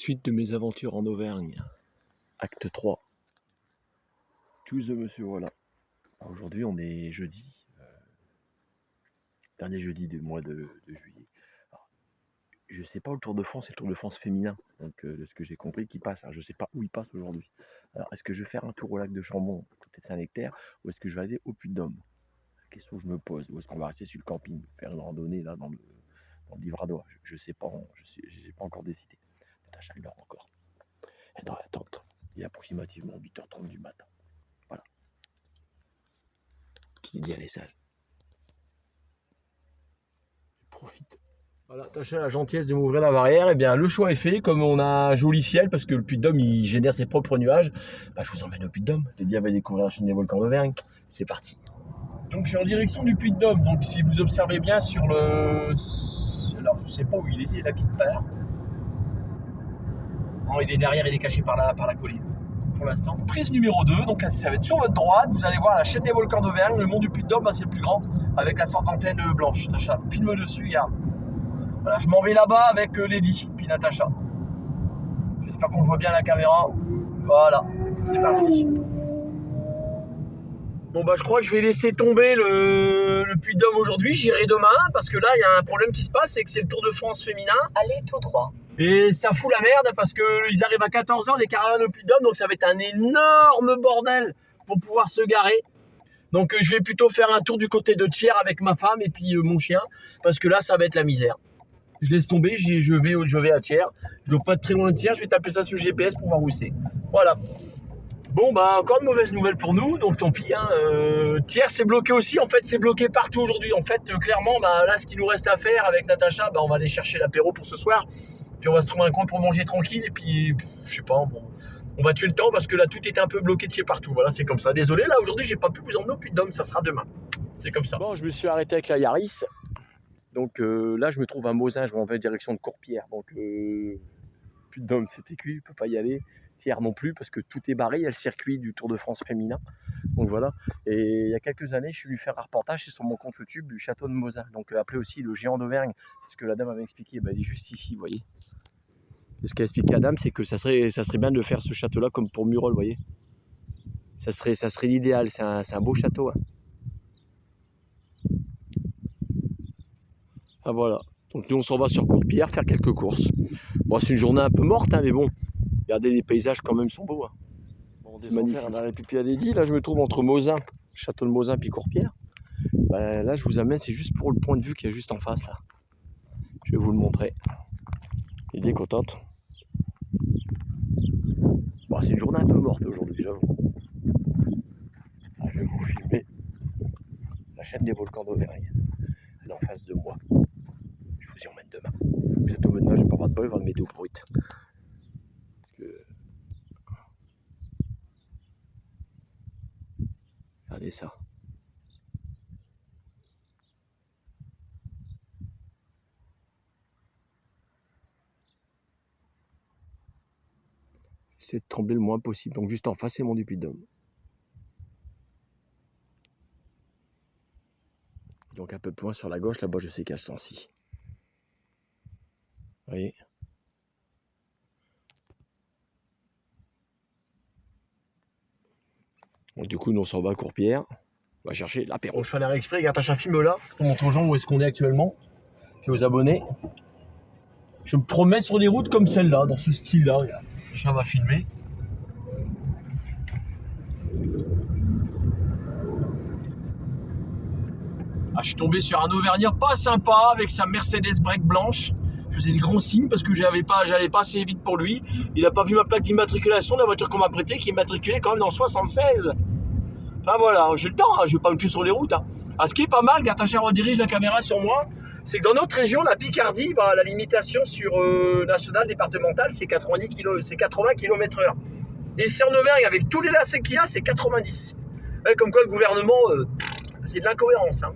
Suite de mes aventures en Auvergne. Acte 3. Tous de monsieur, voilà. Aujourd'hui, on est jeudi. Dernier jeudi du mois de juillet. Alors, je sais pas, le Tour de France, c'est le Tour de France féminin. Donc, de ce que j'ai compris, qui passe. Alors, je sais pas où il passe aujourd'hui. Alors, est-ce que je vais faire un tour au lac de Chambon, côté de Saint-Nectaire, ou est-ce que je vais aller au Puy-de-Dôme? La question que je me pose. Ou est-ce qu'on va rester sur le camping, faire une randonnée là dans le Livradois? Je sais pas, j'ai pas encore décidé. Natacha, elle dort encore. Elle est dans l'attente. Il est approximativement 8h30 du matin. Voilà. Puis il dit, elle est sage. Je profite. Voilà, Natacha a la gentillesse de m'ouvrir la barrière. Eh bien, le choix est fait. Comme on a un joli ciel, parce que le Puy-de-Dôme, il génère ses propres nuages, bah, je vous emmène au Puy-de-Dôme. J'ai dit, elle va découvrir la chaîne des volcans d'Auvergne. C'est parti. Donc, je suis en direction du Puy-de-Dôme. Donc, si vous observez bien sur le... Alors, je ne sais pas où il est là quelque part. Non, il est derrière, il est caché par la colline. Pour l'instant. Prise numéro 2, donc là, ça va être sur votre droite. Vous allez voir la chaîne des volcans d'Auvergne, le mont du Puy-de-Dôme, bah, c'est le plus grand, avec la sorte d'antenne blanche. Natacha, filme dessus, regarde. Voilà, je m'en vais là-bas avec Lady, puis Natacha. J'espère qu'on voit bien la caméra. Voilà, c'est parti. Bon bah je crois que je vais laisser tomber le Puy-de-Dôme aujourd'hui, j'irai demain, parce que là il y a un problème qui se passe, c'est que c'est le Tour de France féminin. Allez tout droit. Et ça fout la merde parce qu'ils arrivent à 14h les caravanes au Puy-de-Dôme, donc ça va être un énorme bordel pour pouvoir se garer. Donc je vais plutôt faire un tour du côté de Thiers avec ma femme et puis mon chien, parce que là ça va être la misère. Je laisse tomber, je vais à Thiers, je dois pas être très loin de Thiers, je vais taper ça sur le GPS pour voir où c'est. Voilà. Bon bah encore une mauvaise nouvelle pour nous, donc tant pis. Thiers c'est bloqué aussi, en fait c'est bloqué partout aujourd'hui. En fait clairement bah, là ce qu'il nous reste à faire avec Natacha, bah, on va aller chercher l'apéro pour ce soir. Puis on va se trouver un coin pour manger tranquille et puis je sais pas, bon, on va tuer le temps parce que là tout est un peu bloqué de chez partout. Voilà, c'est comme ça. Désolé, là aujourd'hui j'ai pas pu vous emmener au Puy-de-Dôme, ça sera demain. C'est comme ça. Bon, je me suis arrêté avec la Yaris. Donc là je me trouve à Mosin, je m'en vais en direction de Courpierre. Donc Puy-de-Dôme c'était cuit, je peux pas y aller. Thiers non plus parce que tout est barré, il y a le circuit du Tour de France féminin. Donc voilà. Et il y a quelques années, je suis venu faire un reportage sur mon compte YouTube du château de Mosin. Donc appelé aussi le géant d'Auvergne. C'est ce que la dame avait expliqué. Bah, il est juste ici, vous voyez. Et ce qu'a expliqué Adam, c'est que ça serait bien de faire ce château-là comme pour Murol, vous voyez. Ça serait l'idéal, c'est un beau château. Hein. Ah voilà. Donc nous on s'en va sur Courpierre faire quelques courses. Bon, c'est une journée un peu morte, hein, mais bon. Regardez, les paysages quand même sont beaux. Hein. Bon, c'est magnifique. Dans la Pupille à Dédi, là je me trouve entre Mosin, château de Mosin puis Courpierre. Bah, là je vous amène, c'est juste pour le point de vue qui est juste en face là. Je vais vous le montrer. Lydie est contente. Bon, c'est une journée un peu morte aujourd'hui, j'avoue. Je vais vous filmer la chaîne des volcans d'Auvergne. Elle est en face de moi. Je vous y emmène demain. Vous êtes au demain, je n'ai pas de bol, voir le météo brut. Parce que... Regardez ça. J'essaie de trembler le moins possible. Donc juste en face, c'est le mont du Puy-de-Dôme. Donc un peu plus loin sur la gauche, là-bas je sais qu'il y a le Sancy. Vous voyez ? Donc du coup nous on s'en va à Courpierre. On va chercher l'apéro. Je fais un exprès, regarde, un film là, c'est pour montrer aux gens où est-ce qu'on est actuellement. Puis aux abonnés. Je me promets sur des routes comme celle-là, dans ce style-là. Regarde. Déjà on va filmer. Ah, je suis tombé sur un Auvergnat pas sympa avec sa Mercedes break blanche. Je faisais des grands signes parce que j'allais pas assez vite pour lui. Il n'a pas vu ma plaque d'immatriculation de la voiture qu'on m'a prêtée qui est immatriculée quand même dans le 76. Enfin voilà, j'ai le temps, hein, je ne vais pas me tuer sur les routes. Hein. Ah, ce qui est pas mal, Natacha redirige la caméra sur moi, c'est que dans notre région, la Picardie, bah, la limitation sur nationale, départementale, c'est 80 km/h. Et c'est en Auvergne, avec tous les lacets qu'il y a, c'est 90. Ouais, comme quoi le gouvernement, c'est de l'incohérence. Hein.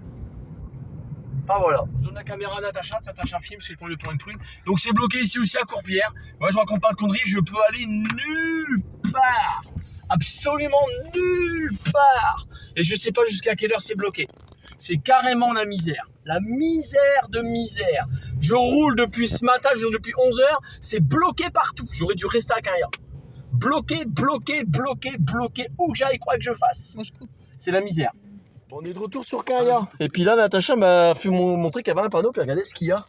Enfin voilà, je donne la caméra à Natacha filme parce que je prends le point de prune. Donc c'est bloqué ici aussi à Courpierre. Moi je raconte pas de conneries, je peux aller nulle part. Absolument nulle part. Et je sais pas jusqu'à quelle heure c'est bloqué. C'est carrément la misère. La misère de misère. Je roule depuis ce matin, je roule depuis 11 h. C'est bloqué partout. J'aurais dû rester à Carrière. Bloqué. Où que j'aille, quoi que je fasse. Moi, je coupe. C'est la misère. On est de retour sur Carrière. Et puis là, Natacha m'a fait montrer qu'il y avait un panneau. Puis regardez ce qu'il y a.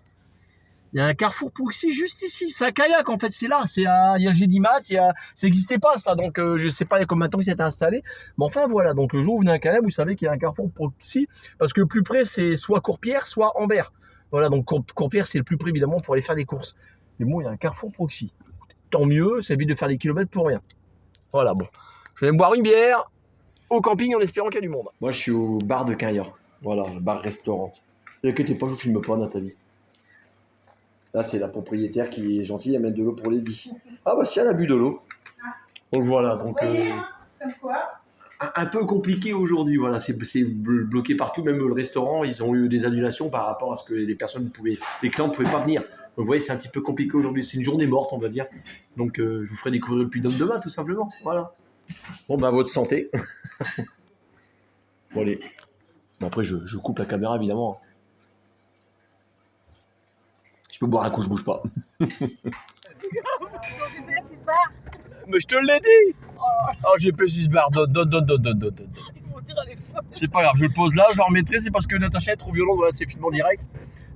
Il y a un carrefour Proxy juste ici. C'est à Kayak en fait, c'est là. Il y a le Gédimat, ça n'existait pas ça. Donc je sais pas combien de temps il s'était installé. Mais enfin voilà, donc le jour où vous venez à Kayak, vous savez qu'il y a un carrefour Proxy. Parce que le plus près, c'est soit Courpierre, soit Ambert. Voilà, donc Courpierre, c'est le plus près évidemment pour aller faire des courses. Mais bon, il y a un carrefour Proxy. Tant mieux, ça évite de faire des kilomètres pour rien. Voilà, bon. Je vais me boire une bière au camping en espérant qu'il y a du monde. Moi, je suis au bar de Kayak. Voilà, le bar-restaurant. Ne t'inquiète pas, je vous filme pas, Nathalie. Là, c'est la propriétaire qui est gentille, elle met de l'eau pour les 10. Ah bah si, elle a bu de l'eau. Donc voilà, donc Comme quoi un peu compliqué aujourd'hui, voilà, c'est bloqué partout, même le restaurant, ils ont eu des annulations par rapport à ce que les clients ne pouvaient pas venir. Donc vous voyez, c'est un petit peu compliqué aujourd'hui, c'est une journée morte, on va dire. Donc je vous ferai découvrir le Puy-de-Dôme demain, tout simplement, voilà. Bon bah, votre santé. Bon allez, bon, après je coupe la caméra évidemment. Je peux boire un coup, je bouge pas. Ton GPS, il se barre. Mais je te l'ai dit. Oh, GPS, il se barre. Donne. Ils vont dire, elle est folle. C'est pas grave, je le pose là, je le remettrai. C'est parce que Natacha est trop violente. Voilà, c'est filmé en direct.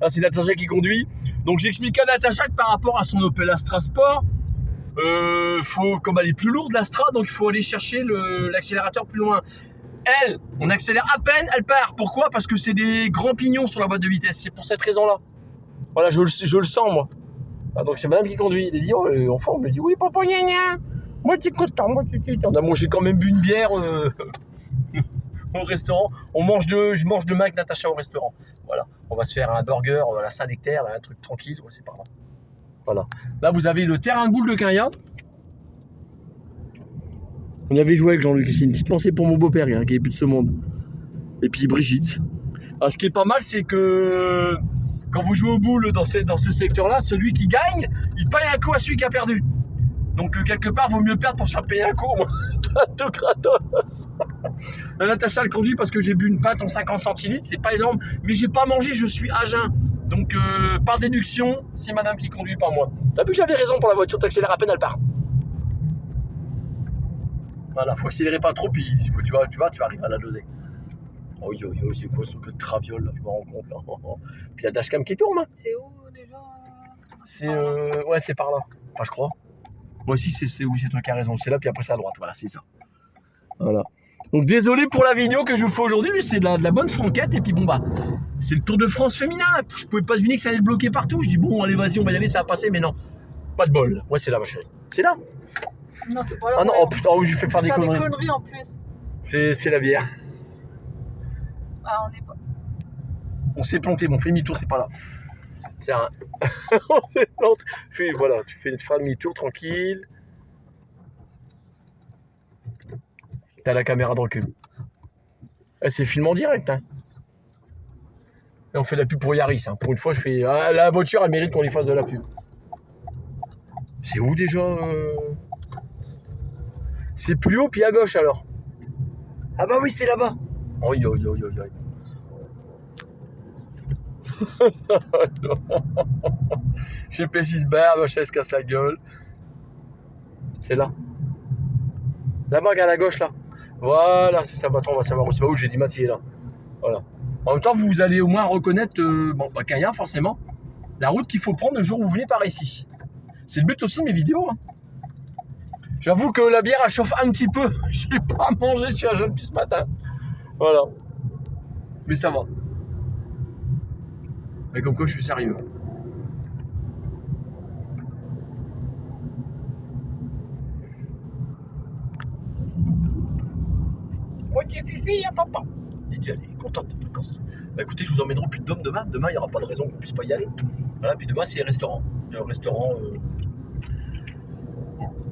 Là, c'est Natacha qui conduit. Donc, j'explique à Natacha que par rapport à son Opel Astra Sport, comme elle est plus lourde, l'Astra, donc il faut aller chercher l'accélérateur plus loin. Elle, on accélère à peine, elle part. Pourquoi? Parce que c'est des grands pignons sur la boîte de vitesse. C'est pour cette raison-là. Voilà, je le sens, moi. Ah, donc c'est madame qui conduit. Il a dit, oh, l'enfant me dit, oui, papa, gna gna. Moi, t'es content, moi, t'es content. Bon, j'ai quand même bu une bière au restaurant. Je mange demain avec Natacha au restaurant. Voilà, on va se faire un burger à la Saint-Nectaire, un truc tranquille. Ouais, c'est pas grave. Voilà. Là, vous avez le terrain de boule de Carrière. On avait joué avec Jean-Luc. C'est une petite pensée pour mon beau-père, hein, qui est plus de ce monde. Et puis Brigitte. Alors, ce qui est pas mal, c'est que quand vous jouez au boule dans ce secteur-là, celui qui gagne, il paye un coup à celui qui a perdu. Donc quelque part, vaut mieux perdre pour se faire payer un coup. Tout gratos. La Natacha, elle conduit parce que j'ai bu une pinte en 50 centilitres, c'est pas énorme, mais j'ai pas mangé, je suis à jeun. Donc par déduction, c'est madame qui conduit, pas moi. T'as vu que j'avais raison pour la voiture, t'accélères à peine, elle part. Voilà, faut accélérer pas trop, puis tu arrives à la doser. Oh yo, c'est quoi ce que de traviole là, je me rends compte là. Puis la dashcam qui tourne. C'est où déjà? C'est ouais, c'est par là. Enfin, je crois. Moi aussi, c'est toi qui as raison. C'est là, puis après c'est à droite. Voilà, c'est ça. Voilà. Donc désolé pour la vidéo que je vous fais aujourd'hui, mais c'est de la bonne franquette. Et puis bon bah, c'est le Tour de France féminin. Je pouvais pas deviner que ça allait être bloqué partout. Je dis bon, allez, vas-y, on va y aller, ça va passer, mais non. Pas de bol. Ouais, c'est là, ma chérie. C'est là. Non, c'est pas là. Ah non, oh putain, oh, je vais faire des conneries. Des conneries en plus. C'est la bière. Ah, on est pas. On s'est planté, bon, fais demi-tour, c'est pas là. C'est un. On s'est planté. Voilà, tu fais demi-tour tranquille. T'as la caméra de recul. C'est film en direct, hein. Et on fait de la pub pour Yaris, hein. Pour une fois, je fais. Ah, la voiture, elle mérite qu'on lui fasse de la pub. C'est où déjà C'est plus haut, puis à gauche alors. Ah bah oui, c'est là-bas. Oi. GPS se barre, ma chaise casse la gueule. C'est là. Là-bas, regarde à gauche là. Voilà, c'est ça. Attends, on va savoir où c'est. Où j'ai dit Mathieu là. Voilà. En même temps, vous allez au moins reconnaître, Carrière forcément, la route qu'il faut prendre le jour où vous venez par ici. C'est le but aussi de mes vidéos. Hein. J'avoue que la bière, elle chauffe un petit peu. J'ai pas mangé, je suis à jeun depuis ce matin. Voilà. Mais ça va. Et comme quoi, je suis sérieux. Ok, fifi, à papa. Il dit, allez, contente de vacances. Bah écoutez, je vous emmènerai au Puy-de-Dôme demain. Demain, il n'y aura pas de raison qu'on ne puisse pas y aller. Voilà, puis demain, c'est restaurant. Le restaurant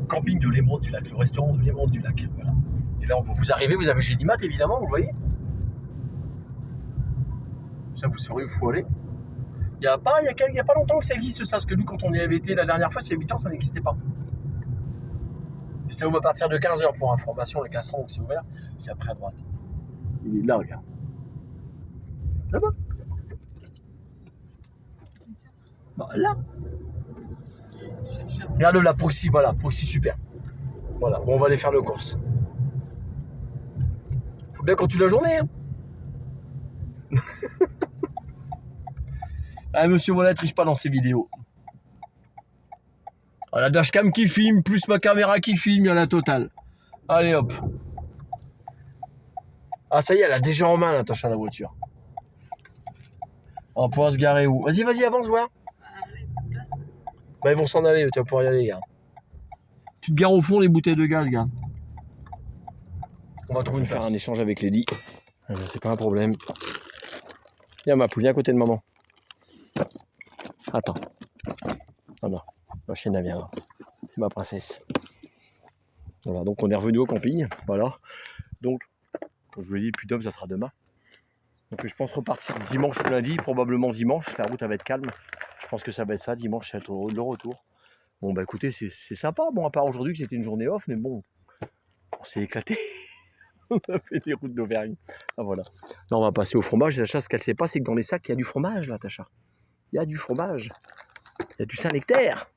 camping de l'Émeraude du Lac. Le restaurant de l'Émeraude du Lac. Voilà. Et là, vous arrivez, vous avez Gédimat, évidemment, vous voyez. Ça, vous saurez où il faut aller. Il n'y a pas longtemps que ça existe, ça. Parce que nous, quand on y avait été la dernière fois, c'est 8 ans, ça n'existait pas. Et ça ouvre à partir de 15h pour information. Les 15 ans, donc c'est ouvert. C'est après à droite. Il est là, regarde. Là-bas. Voilà. Regarde la Proxy, voilà, Proxy super. Voilà, bon, on va aller faire nos courses. Faut bien continuer la journée. Hein. Ah, monsieur Voilà, triche pas dans ses vidéos. Ah, la dashcam qui filme, plus ma caméra qui filme, il y a la totale. Allez hop. Ah ça y est, elle a déjà en main là, la voiture. On va pouvoir se garer où? Vas-y, vas-y, avance voir. Bah ils vont s'en aller, tu vas pouvoir y aller, gars. Tu te gares au fond les bouteilles de gaz, gars. On va trouver faire un échange avec Lady. C'est pas un problème. Viens ma poule, viens à côté de maman. Attends. Ah non, ma chienne elle vient là. C'est ma princesse. Voilà, donc on est revenu au camping. Voilà. Donc, comme je vous l'ai dit, Puy-de-Dôme, ça sera demain. Donc je pense repartir dimanche ou lundi, probablement dimanche. La route elle va être calme. Je pense que ça va être ça, dimanche, c'est le retour. Bon bah écoutez, c'est sympa. Bon, à part aujourd'hui que c'était une journée off, mais bon, on s'est éclaté. On a fait des routes d'Auvergne. Ah voilà. Là on va passer au fromage. Tacha, ce qu'elle sait pas, c'est que dans les sacs, il y a du fromage là, Tacha. Il y a du fromage. Il y a du Saint-Nectaire.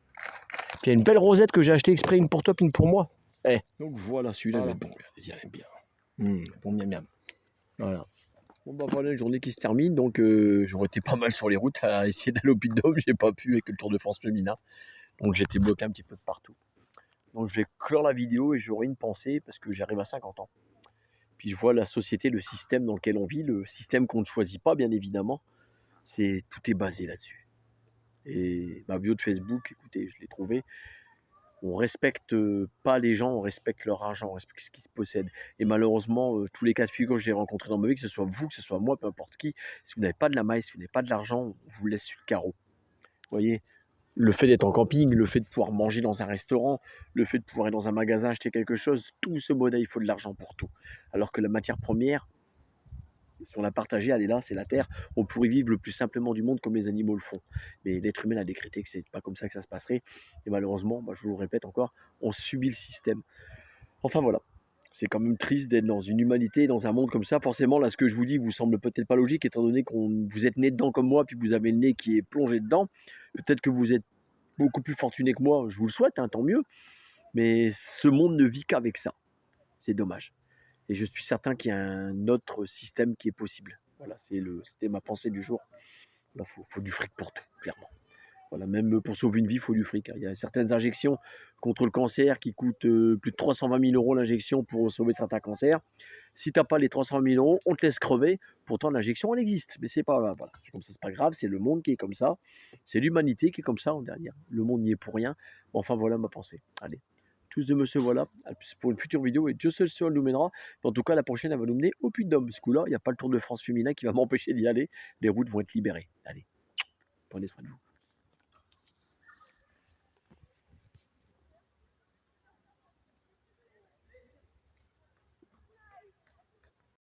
Puis il y a une belle rosette que j'ai acheté exprès, une pour toi, une pour moi. Eh, donc voilà, celui-là, il va être bon. Regardez, elle aime bien. Bon, miam miam. Voilà. Bon bah voilà, une journée qui se termine, donc j'aurais été pas mal sur les routes à essayer d'aller au Puy-de-Dôme, j'ai pas pu avec le Tour de France féminin, donc j'étais bloqué un petit peu de partout. Donc je vais clore la vidéo et j'aurai une pensée parce que j'arrive à 50 ans. Puis je vois la société, le système dans lequel on vit, le système qu'on ne choisit pas bien évidemment, tout est basé là-dessus. Et ma bio de Facebook, écoutez, je l'ai trouvé. On respecte pas les gens, on respecte leur argent, on respecte ce qu'ils possèdent. Et malheureusement, tous les cas de figure que j'ai rencontrés dans ma vie, que ce soit vous, que ce soit moi, peu importe qui, si vous n'avez pas de la maille, si vous n'avez pas de l'argent, on vous laisse sur le carreau. Vous voyez, le fait d'être en camping, le fait de pouvoir manger dans un restaurant, le fait de pouvoir aller dans un magasin acheter quelque chose, tout ce modèle, il faut de l'argent pour tout. Alors que la matière première, si on l'a partagée, elle est là, c'est la terre. On pourrait vivre le plus simplement du monde comme les animaux le font. Mais l'être humain a décrété que c'est pas comme ça que ça se passerait. Et malheureusement, je vous le répète encore, on subit le système. Enfin voilà. C'est quand même triste d'être dans une humanité, dans un monde comme ça. Forcément, là, ce que je vous dis vous semble peut-être pas logique, étant donné que vous êtes né dedans comme moi, puis vous avez le nez qui est plongé dedans. Peut-être que vous êtes beaucoup plus fortuné que moi, je vous le souhaite, hein, tant mieux. Mais ce monde ne vit qu'avec ça. C'est dommage. Et je suis certain qu'il y a un autre système qui est possible. Voilà, c'était ma pensée du jour. Il faut du fric pour tout, clairement. Voilà, même pour sauver une vie, il faut du fric. Il y a certaines injections contre le cancer qui coûtent plus de 320 000 € l'injection pour sauver certains cancers. Si tu n'as pas les 320 000 €, on te laisse crever. Pourtant, l'injection, elle existe. Mais c'est pas, voilà, c'est comme ça, c'est pas grave. C'est le monde qui est comme ça. C'est l'humanité qui est comme ça en dernier. Le monde n'y est pour rien. Enfin, voilà ma pensée. Allez. Tous de monsieur voilà, pour une future vidéo, et Dieu seul nous mènera. Mais en tout cas, la prochaine, elle va nous mener au Puy-de-Dôme. Ce coup-là, il n'y a pas le Tour de France féminin qui va m'empêcher d'y aller. Les routes vont être libérées. Allez, prenez soin de vous.